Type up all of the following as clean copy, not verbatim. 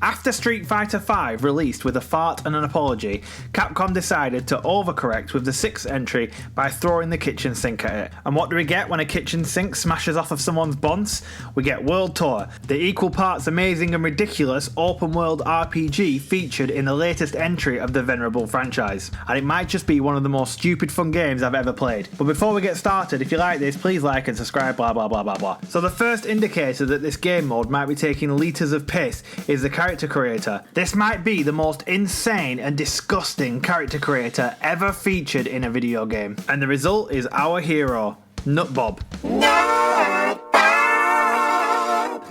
After Street Fighter V released with a fart and an apology, Capcom decided to overcorrect with the 6th entry by throwing the kitchen sink at it. And what do we get when a kitchen sink smashes off of someone's buns? We get World Tour, the equal parts amazing and ridiculous open world RPG featured in the latest entry of the Venerable franchise. And it might just be one of the most stupid fun games I've ever played. But before we get started, if you like this, please like and subscribe, blah blah blah blah blah. So the first indicator that this game mode might be taking litres of piss is the character creator. This might be the most insane and disgusting character creator ever featured in a video game. And the result is our hero, Nutbob.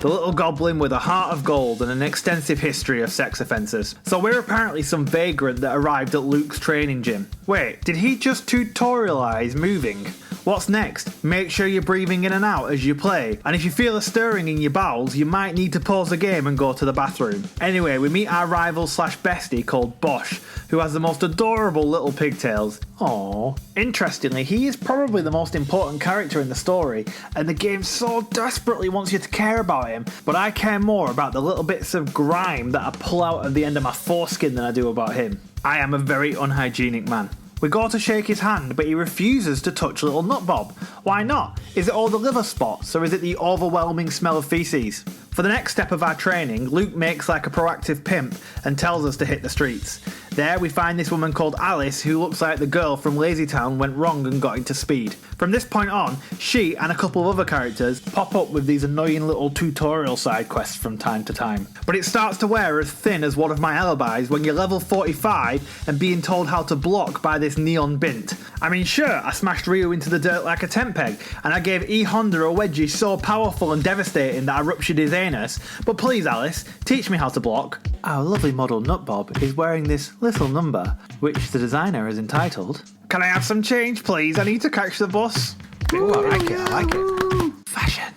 The little goblin with a heart of gold and an extensive history of sex offences. So we're apparently some vagrant that arrived at Luke's training gym. Wait, did he just tutorialise moving? What's next? Make sure you're breathing in and out as you play, and if you feel a stirring in your bowels, you might need to pause the game and go to the bathroom. Anyway, we meet our rival slash bestie called Bosch, who has the most adorable little pigtails. Aww. Interestingly, he is probably the most important character in the story, and the game so desperately wants you to care about him, but I care more about the little bits of grime that I pull out at the end of my foreskin than I do about him. I am a very unhygienic man. We go to shake his hand, but he refuses to touch little Nutbob. Why not? Is it all the liver spots, or is it the overwhelming smell of feces? For the next step of our training, Luke makes like a proactive pimp and tells us to hit the streets. There we find this woman called Alice, who looks like the girl from Lazy Town went wrong and got into Speed. From this point on, she and a couple of other characters pop up with these annoying little tutorial side quests from time to time. But it starts to wear as thin as one of my alibis when you're level 45 and being told how to block by this neon bint. I mean, sure, I smashed Ryu into the dirt like a tent peg, and I gave E Honda a wedgie so powerful and devastating that I ruptured his anus, but please Alice, teach me how to block. Our lovely model Nutbob is wearing this little number, which the designer has entitled, "Can I have some change please? I need to catch the bus." Ooh, I like it. Fashion.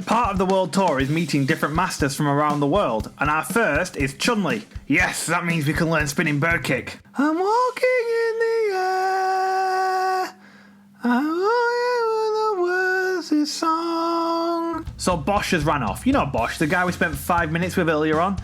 Part of the world tour is meeting different masters from around the world, and our first is Chun-Li. Yes, that means we can learn spinning bird kick. I'm walking in the air, I the words this song. So Bosch has ran off. You know Bosch, the guy we spent 5 minutes with earlier on?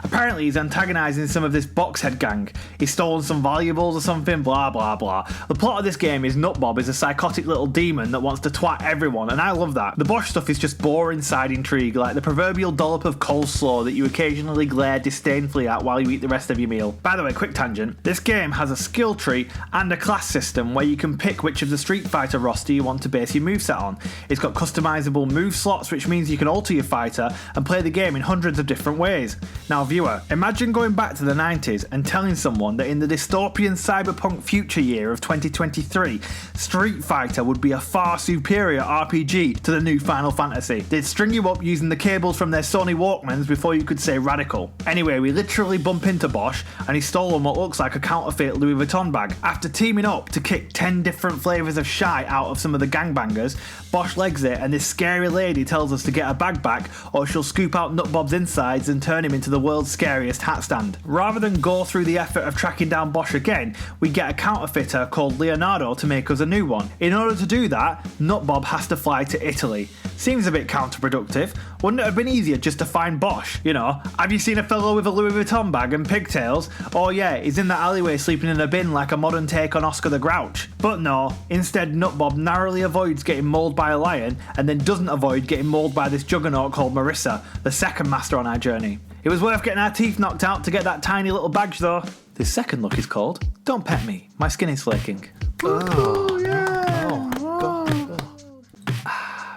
Apparently he's antagonising some of this boxhead gang. He's stolen some valuables or something, blah blah blah. The plot of this game is Nutbob is a psychotic little demon that wants to twat everyone, and I love that. The Bosch stuff is just boring side intrigue, like the proverbial dollop of coleslaw that you occasionally glare disdainfully at while you eat the rest of your meal. By the way, quick tangent, this game has a skill tree and a class system where you can pick which of the Street Fighter roster you want to base your moveset on. It's got customisable move slots, which means you can alter your fighter and play the game in hundreds of different ways. Now viewer, imagine going back to the 90s and telling someone that in the dystopian cyberpunk future year of 2023, Street Fighter would be a far superior RPG to the new Final Fantasy. They'd string you up using the cables from their Sony Walkmans before you could say radical. Anyway, we literally bump into Bosch and he's stolen what looks like a counterfeit Louis Vuitton bag. After teaming up to kick 10 different flavours of shite out of some of the gangbangers, Bosch legs it and this scary lady tells us to get her bag back or she'll scoop out Nutbob's insides and turn him into the world's scariest hat stand. Rather than go through the effort of tracking down Bosch again, we get a counterfeiter called Leonardo to make us a new one. In order to do that, Nutbob has to fly to Italy. Seems a bit counterproductive. Wouldn't it have been easier just to find Bosch? You know, have you seen a fellow with a Louis Vuitton bag and pigtails? Oh yeah, he's in the alleyway sleeping in a bin like a modern take on Oscar the Grouch. But no, instead Nutbob narrowly avoids getting mauled by a lion and then doesn't avoid getting mauled by this juggernaut called Marissa, the second master on our journey. It was worth getting our teeth knocked out to get that tiny little badge though. This second look is called Don't Pet Me, My Skin is Flaking. Oh, yeah.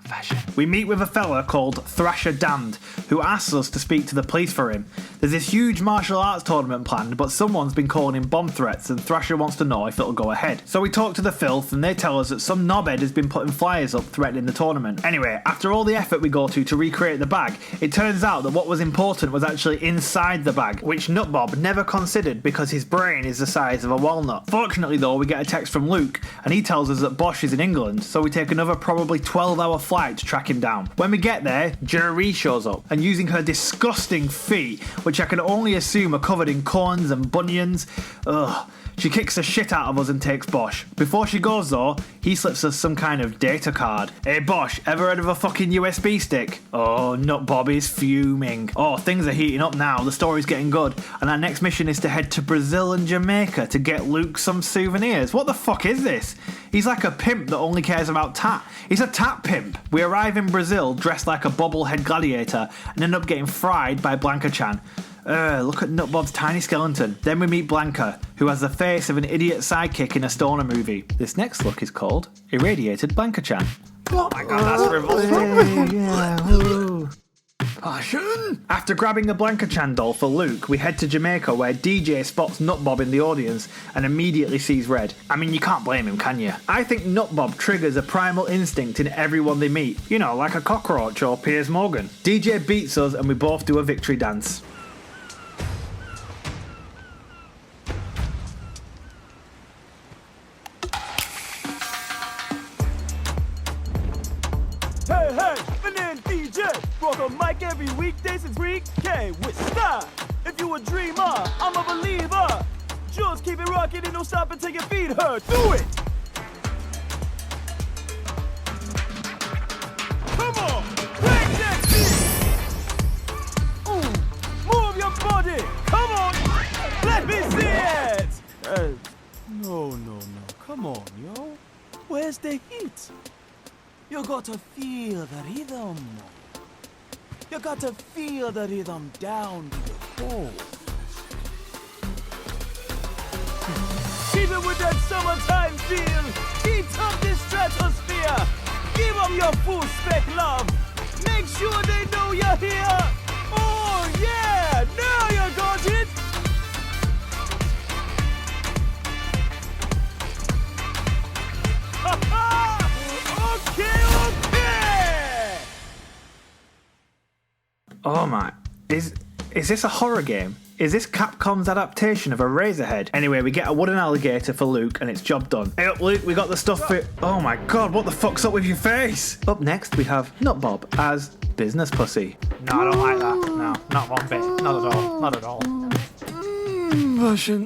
Fashion. We meet with a fella called Thrasher Damned, who asks us to speak to the police for him. There's this huge martial arts tournament planned, but someone's been calling in bomb threats and Thrasher wants to know if it'll go ahead. So we talk to the filth and they tell us that some knobhead has been putting flyers up threatening the tournament. Anyway, after all the effort we go to recreate the bag, it turns out that what was important was actually inside the bag, which Nutbob never considered because his brain is the size of a walnut. Fortunately though, we get a text from Luke and he tells us that Bosch is in England, so we take another probably 12-hour flight to track him down. When we get there, Jerry shows up and using her disgusting feet, which I can only assume are covered in corns and bunions, She kicks the shit out of us and takes Bosch. Before she goes though, he slips us some kind of data card. Hey Bosch, ever heard of a fucking USB stick? Oh, Nutbob is fuming. Oh, things are heating up now, the story's getting good, and our next mission is to head to Brazil and Jamaica to get Luke some souvenirs. What the fuck is this? He's like a pimp that only cares about tat. He's a tat pimp. We arrive in Brazil dressed like a bobblehead gladiator and end up getting fried by Blanca-chan. Look at Nutbob's tiny skeleton. Then we meet Blanca, who has the face of an idiot sidekick in a stoner movie. This next look is called Irradiated Blanca-chan. Oh my god, that's revolting. Yeah, passion! After grabbing the Blanca-chan doll for Luke, we head to Jamaica where DJ spots Nutbob in the audience and immediately sees red. I mean, you can't blame him, can you? I think Nutbob triggers a primal instinct in everyone they meet. You know, like a cockroach or Piers Morgan. DJ beats us and we both do a victory dance. Rock a mic every weekday since week K with style. If you a dreamer, I'm a believer. Just keep it rocking and don't stop until your feet hurt. Do it! Come on, break that beat! Ooh, move your body. Come on, let me see it! No. Come on, yo. Where's the heat? You gotta feel the rhythm. You got to feel the rhythm down to the core. Keep it with that summertime feel. Heat up this stratosphere. Give them your full spec love. Make sure they know you're here. Oh yeah, now you got it. Okay. Oh my, is this a horror game? Is this Capcom's adaptation of a Razorhead? Anyway, we get a wooden alligator for Luke and it's job done. Hey up Luke, we got the stuff for... Oh my god, what the fuck's up with your face? Up next we have Nutbob as Business Pussy. No, I don't like that. No, not one bit. Not at all. Not at all.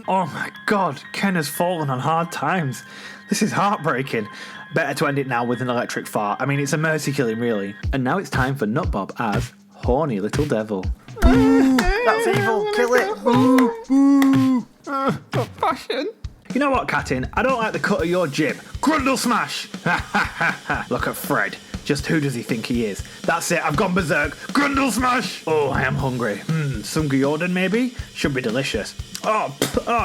Oh my god, Ken has fallen on hard times. This is heartbreaking. Better to end it now with an electric fart. I mean, it's a mercy killing really. And now it's time for Nutbob as Horny Little Devil. That's evil, kill it! Passion. You know what, Catin? I don't like the cut of your jib. Grundle smash! Look at Fred. Just who does he think he is? That's it, I've gone berserk. Grundle smash! Oh, I am hungry. Some Gyodin maybe? Should be delicious. Oh,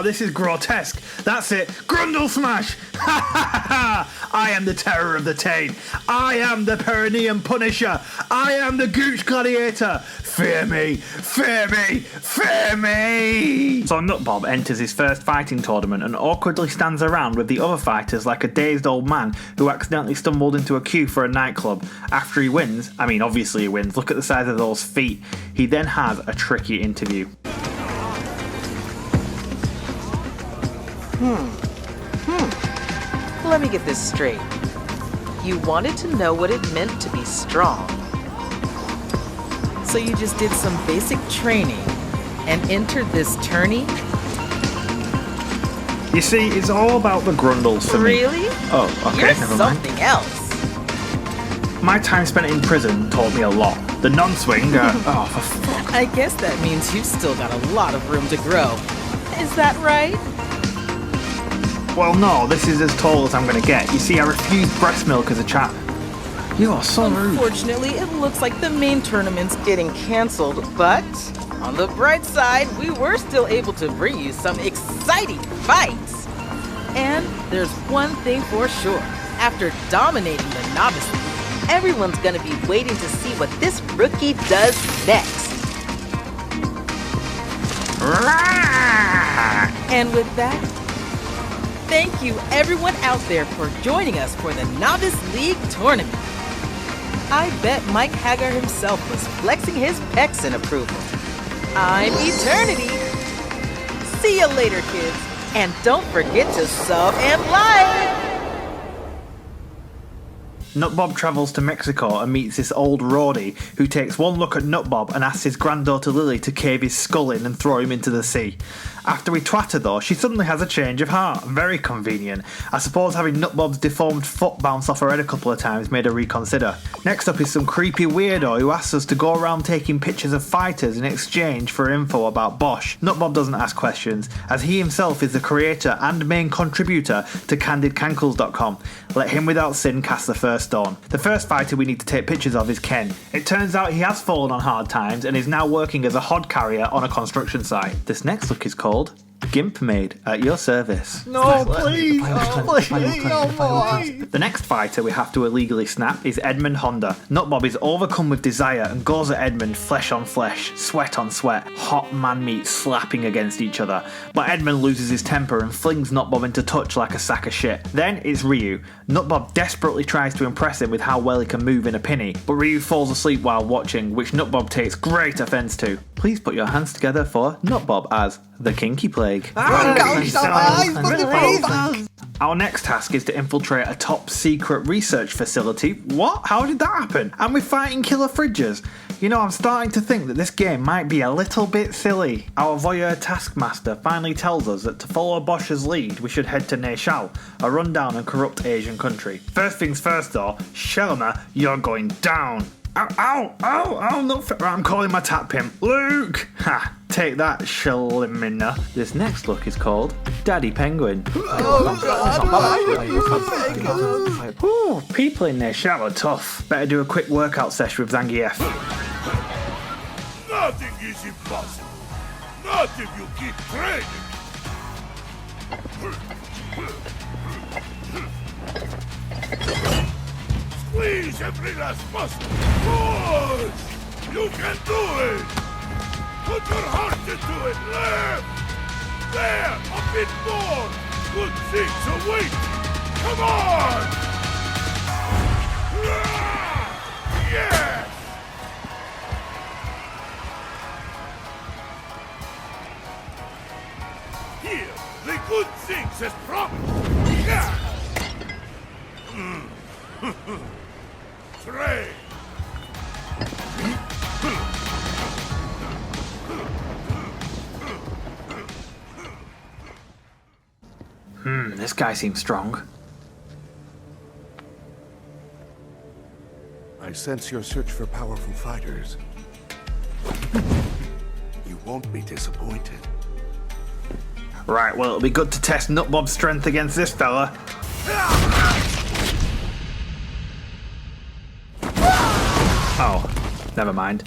this is grotesque. That's it. Grundle smash! I am the terror of the Tane. I am the Perineum Punisher. I am the Gooch Gladiator. Fear me, fear me, fear me! So Nutbob enters his first fighting tournament and awkwardly stands around with the other fighters like a dazed old man who accidentally stumbled into a queue for a nightclub. After he wins, I mean obviously he wins, look at the size of those feet, he then has a tricky interview. Let me get this straight. You wanted to know what it meant to be strong. So you just did some basic training and entered this tourney? You see, it's all about the Grundles for me. Really? Oh, okay, You're never mind. something else. My time spent in prison taught me a lot. The non-swing, oh, for fuck. I guess that means you've still got a lot of room to grow. Is that right? Well, no, this is as tall as I'm gonna get. You see, I refused breast milk as a chap. You are so rude. Unfortunately, it looks like the main tournament's getting cancelled, but on the bright side, we were still able to bring you some exciting fights. And there's one thing for sure. After dominating the Novice League, everyone's gonna be waiting to see what this rookie does next. And with that, thank you everyone out there for joining us for the Novice League tournament. I bet Mike Hagar himself was flexing his pecs in approval. I'm Eternity. See you later, kids. And don't forget to sub and like. Nutbob travels to Mexico and meets this old roadie who takes one look at Nutbob and asks his granddaughter Lily to cave his skull in and throw him into the sea. After we twat her though, she suddenly has a change of heart. Very convenient. I suppose having Nutbob's deformed foot bounce off her head a couple of times made her reconsider. Next up is some creepy weirdo who asks us to go around taking pictures of fighters in exchange for info about Bosch. Nutbob doesn't ask questions, as he himself is the creator and main contributor to CandidCankles.com. Let him without sin cast the first stone. The first fighter we need to take pictures of is Ken. It turns out he has fallen on hard times and is now working as a hod carrier on a construction site. This next look is called Gimp Maid at your service. No, please! Please, no more! The next fighter we have to illegally snap is Edmund Honda. Nutbob is overcome with desire and goes at Edmund flesh on flesh, sweat on sweat, hot man meat slapping against each other. But Edmund loses his temper and flings Nutbob into touch like a sack of shit. Then it's Ryu. Nutbob desperately tries to impress him with how well he can move in a pinny, but Ryu falls asleep while watching, which Nutbob takes great offence to. Please put your hands together for Nutbob as the Kinky Plague. Our next task is to infiltrate a top secret research facility. What? How did that happen? And we're fighting killer fridges. You know, I'm starting to think that this game might be a little bit silly. Our voyeur taskmaster finally tells us that to follow Bosch's lead, we should head to Nechal, a rundown and corrupt Asian country. First things first though, Shelma, you're going down. Ow, not fair. I'm calling my tat-pimp. Luke! Ha, take that, Shalimina. This next look is called Daddy Penguin. Ooh, people in their shower are tough. Better do a quick workout session with Zangief. Nothing is impossible. Not if you keep training. Squeeze every last muscle. Push! You can do it! Put your heart into it. Left! There! A bit more! Good things await! Come on! Yes! Here, the good things as promised! Yeah! Train! This guy seems strong. I sense your search for powerful fighters. You won't be disappointed. Right, well, it'll be good to test Nutbob's strength against this fella. Oh, never mind.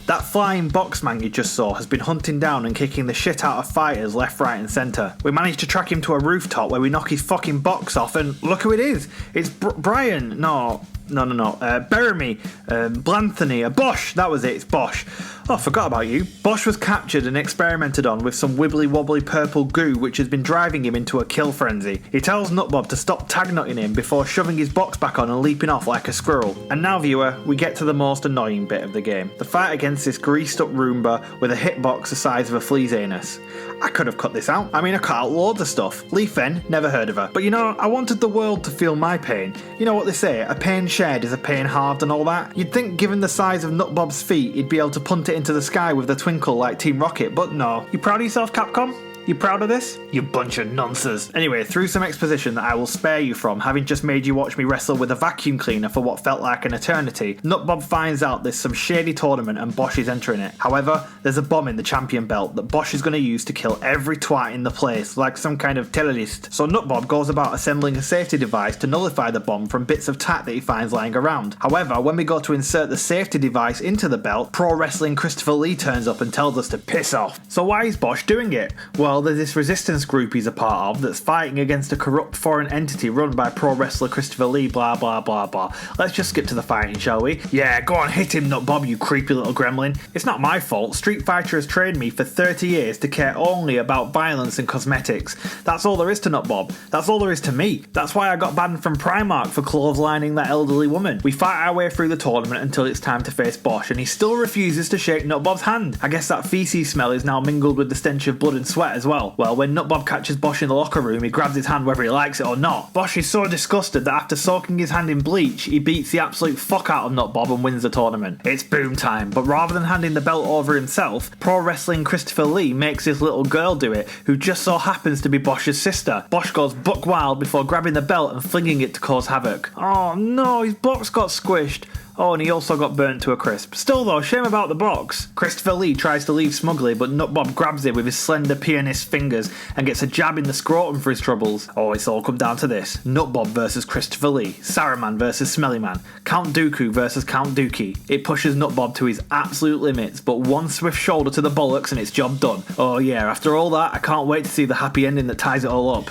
That flying boxman you just saw has been hunting down and kicking the shit out of fighters left, right and centre. We managed to track him to a rooftop where we knock his fucking box off and look who it is. It's Brian. No. Beremy, Blanthony, Bosch, that was it, it's Bosch. Oh, I forgot about you. Bosch was captured and experimented on with some wibbly wobbly purple goo which has been driving him into a kill frenzy. He tells Nutbob to stop tag-nutting him before shoving his box back on and leaping off like a squirrel. And now, viewer, we get to the most annoying bit of the game. The fight against this greased up Roomba with a hitbox the size of a flea's anus. I could have cut this out. I mean, I cut out loads of stuff. Lee Fen, never heard of her. But you know, I wanted the world to feel my pain. You know what they say, a pain shared is a pain halved and all that. You'd think given the size of Nutbob's feet, he'd be able to punt it into the sky with a twinkle like Team Rocket, but no. You proud of yourself, Capcom? You proud of this? You bunch of nonsense. Anyway, through some exposition that I will spare you from, having just made you watch me wrestle with a vacuum cleaner for what felt like an eternity, Nutbob finds out there's some shady tournament and Bosch is entering it. However, there's a bomb in the champion belt that Bosch is going to use to kill every twat in the place, like some kind of terrorist. So Nutbob goes about assembling a safety device to nullify the bomb from bits of tat that he finds lying around. However, when we go to insert the safety device into the belt, pro wrestling Christopher Lee turns up and tells us to piss off. So why is Bosch doing it? Well, there's this resistance group he's a part of that's fighting against a corrupt foreign entity run by pro wrestler Christopher Lee, blah blah blah blah. Let's just skip to the fighting, shall we? Yeah, go on, hit him, Nutbob, you creepy little gremlin. It's not my fault. Street Fighter has trained me for 30 years to care only about violence and cosmetics. That's all there is to Nutbob. That's all there is to me. That's why I got banned from Primark for clotheslining that elderly woman. We fight our way through the tournament until it's time to face Bosch, and he still refuses to shake Nutbob's hand. I guess that feces smell is now mingled with the stench of blood and sweat as as well. Well, when Nutbob catches Bosch in the locker room, he grabs his hand whether he likes it or not. Bosch is so disgusted that after soaking his hand in bleach, he beats the absolute fuck out of Nutbob and wins the tournament. It's boom time, but rather than handing the belt over himself, pro wrestling Christopher Lee makes his little girl do it, who just so happens to be Bosch's sister. Bosch goes buck wild before grabbing the belt and flinging it to cause havoc. Oh no, his box got squished. Oh, and he also got burnt to a crisp. Still though, shame about the box. Christopher Lee tries to leave smugly, but Nutbob grabs it with his slender pianist fingers and gets a jab in the scrotum for his troubles. Oh, it's all come down to this. Nutbob versus Christopher Lee. Saruman versus Smelly Man. Count Dooku versus Count Dookie. It pushes Nutbob to his absolute limits, but one swift shoulder to the bollocks and it's job done. Oh yeah, after all that, I can't wait to see the happy ending that ties it all up.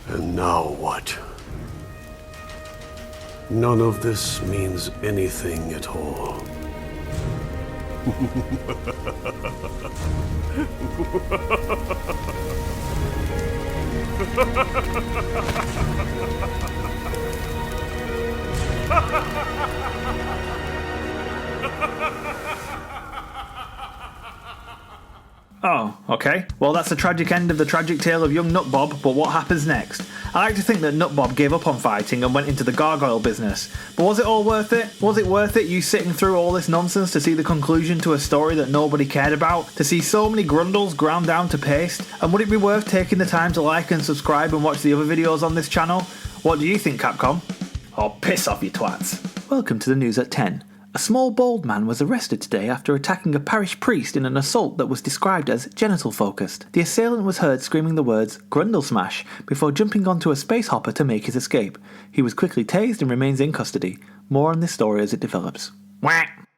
And now what? None of this means anything at all. Oh, okay. Well, that's the tragic end of the tragic tale of young Nutbob, but what happens next? I like to think that Nutbob gave up on fighting and went into the gargoyle business. But was it all worth it? Was it worth it, you sitting through all this nonsense to see the conclusion to a story that nobody cared about? To see so many grundles ground down to paste? And would it be worth taking the time to like and subscribe and watch the other videos on this channel? What do you think, Capcom? Oh, piss off, you twats. Welcome to the news at 10. A small bald man was arrested today after attacking a parish priest in an assault that was described as genital-focused. The assailant was heard screaming the words "Grundle Smash" before jumping onto a space hopper to make his escape. He was quickly tased and remains in custody. More on this story as it develops. Whack!